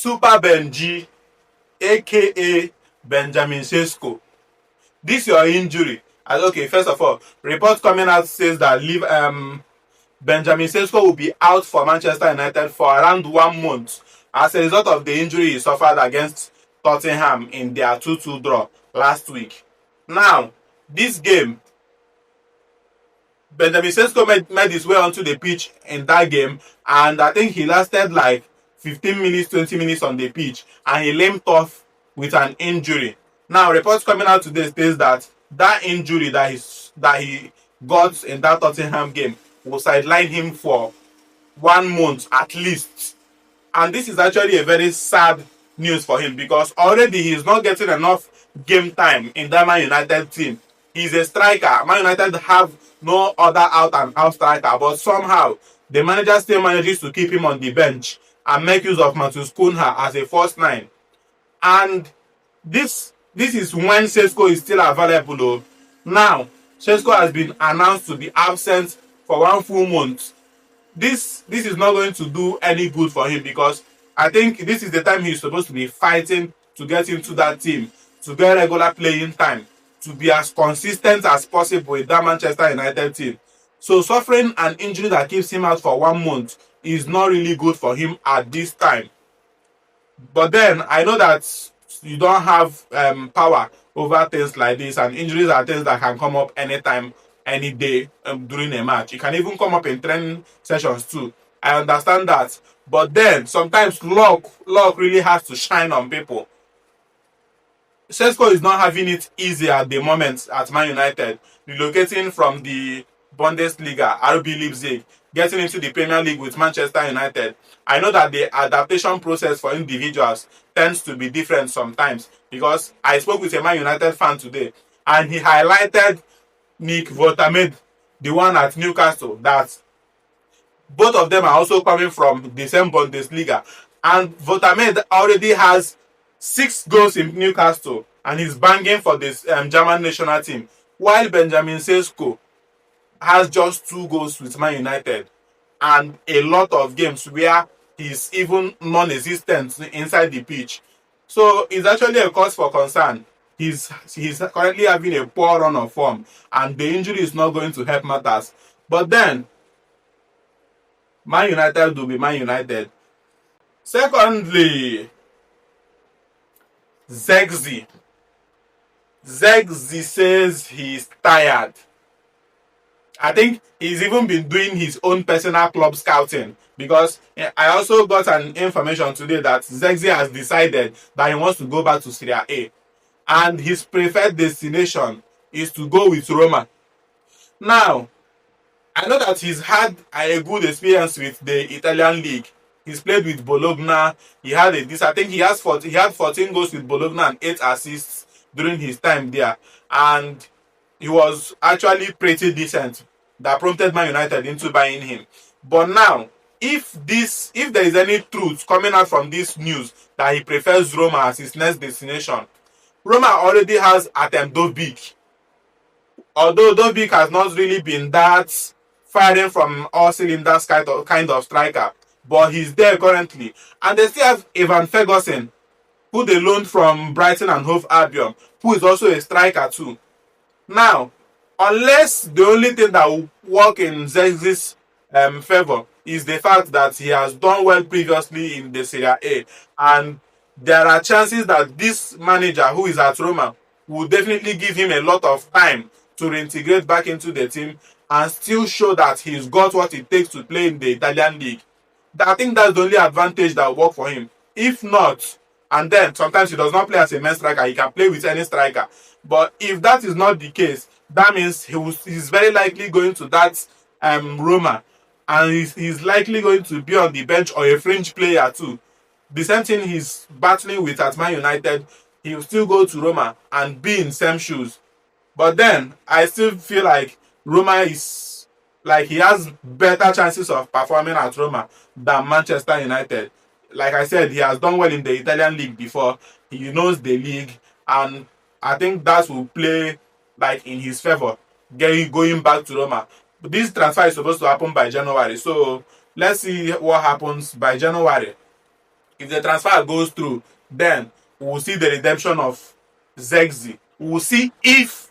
Super Benji, aka Benjamin Sesko. This your injury. Okay, first of all, report coming out says that Benjamin Sesko will be out for Manchester United for around 1 month as a result of the injury he suffered against Tottenham in their 2-2 draw last week. Now, this game, Benjamin Sesko made his way onto the pitch in that game, and I think he lasted like 15 minutes, 20 minutes on the pitch, and he limped off with an injury. Now, reports coming out today says that injury that he got in that Tottenham game will sideline him for 1 month at least. And this is actually a very sad news for him because already he's not getting enough game time in that Man United team. He's a striker. Man United have no other out-and-out striker, but somehow the manager still manages to keep him on the bench and make use of Matheus Cunha as a first nine. And this is when Sesko is still available. Now, Sesko has been announced to be absent for 1 full month. This is not going to do any good for him because I think this is the time he's supposed to be fighting to get into that team, to get regular playing time, to be as consistent as possible with that Manchester United team. So suffering an injury that keeps him out for 1 month is not really good for him at this time. But then I know that you don't have power over things like this, and injuries are things that can come up anytime, any day during a match. It can even come up in training sessions too. I understand that. But then sometimes luck really has to shine on people. Sesko is not having it easy at the moment at Man United, relocating from the Bundesliga, RB Leipzig, getting into the Premier League with Manchester United. I know that the adaptation process for individuals tends to be different sometimes because I spoke with a Man United fan today and he highlighted Nick Votamed, the one at Newcastle, that both of them are also coming from the same Bundesliga. And Votamed already has 6 goals in Newcastle and he's banging for this German national team, while Benjamin Sesko has just 2 goals with Man United and a lot of games where he's even non-existent inside the pitch. So it's actually a cause for concern. He's currently having a poor run of form and the injury is not going to help matters. But then, Man United will be Man United. Secondly, Zirkzee. Zirkzee says he's tired. I think he's even been doing his own personal club scouting because I also got an information today that Zirkzee has decided that he wants to go back to Serie A and his preferred destination is to go with Roma. Now, I know that he's had a good experience with the Italian league. He's played with Bologna. He had I think he had 14 goals with Bologna and 8 assists during his time there, and he was actually pretty decent. That prompted Man United into buying him. But now, if there is any truth coming out from this news that he prefers Roma as his next destination, Roma already has Artem Dovbyk. Although Dovbyk has not really been that firing from all cylinders kind of striker, but he's there currently. And they still have Evan Ferguson, who they loaned from Brighton and Hove Albion, who is also a striker too. Now, unless the only thing that will work in Zirkzee's favor is the fact that he has done well previously in the Serie A, and there are chances that this manager who is at Roma will definitely give him a lot of time to reintegrate back into the team and still show that he's got what it takes to play in the Italian league. I think that's the only advantage that will work for him. If not, and then sometimes he does not play as a main striker, he can play with any striker. But if that is not the case, that means he's very likely going to that Roma, and he's likely going to be on the bench or a fringe player too. The same thing he's battling with at Man United, he will still go to Roma and be in same shoes. But then I still feel like Roma is like he has better chances of performing at Roma than Manchester United. Like I said, he has done well in the Italian league before. He knows the league, and I think that will play like in his favor, going back to Roma. But this transfer is supposed to happen by January, so let's see what happens by January. If the transfer goes through, then we will see the redemption of Zirkzee. We will see if